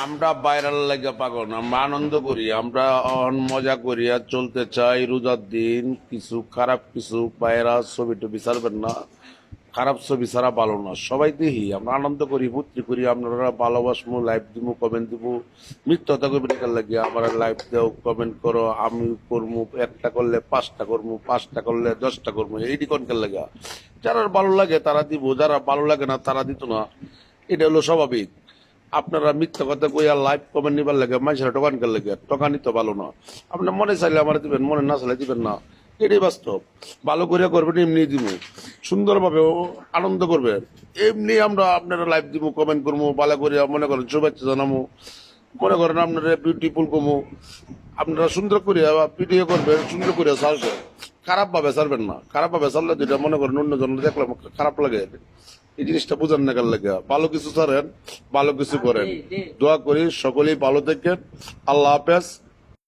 আমরা বাইরের লাগে পাগল না, আমরা আনন্দ করি, আমরা মজা করি আর চলতে চাই। রোজার দিন কিছু খারাপ কিছু বাইরা ছবি টবি ছাড়বেন না, খারাপ ছবি ছাড়া ভালো না। সবাই দেখি আমরা আনন্দ করি, ফুর্তি করি, আপনারা ভালোবাসমু, লাইভ দিব, কমেন্ট দিব। মিথ্যা করবেন এটার লাগে, আমার লাইভ দেও, কমেন্ট করো, আমি করবো, একটা করলে 5টা করবো, 5টা করলে 10টা করবো, এইটি কোনকার লাগে। যারা ভালো লাগে তারা দিব, যারা ভালো লাগে না তারা দিত না। এটা হলো স্বাভাবিক। আপনারা মিথ্যা কথা কইয়া লাইভ কমেন্ট নিবার লাগে, মানুষেরা টোকানকার লাগে, টোকানি তো ভালো না। আপনার মনে চাইলে আমার দিবেন, মনে না চাইলে দিবেন না, এটাই বাস্তব। ভালো করে করবেন, এমনি দিব, সুন্দরভাবে আনন্দ করবেন। এমনি আমরা আপনারা লাইভ দিব, কমেন্ট করবো, ভালো করে মনে করেন শুভেচ্ছা জানাবো, মনে করেন আপনারা বিউটিফুল কমো, আপনারা সুন্দর করে ভিডিও করবেন, সুন্দর করে ছাড়বেন। খারাপ ভাবে ছাড়বেন না, খারাপ ভাবে ছাড়লে যেটা মনে করেন অন্যজন দেখলাম খারাপ লাগে, এই জিনিসটা বুঝান না কার লাগে। ভালো কিছু ছাড়েন, ভালো কিছু করেন। দোয়া করি সকলেই ভালো থাকেন। আল্লাহ হাফেজ।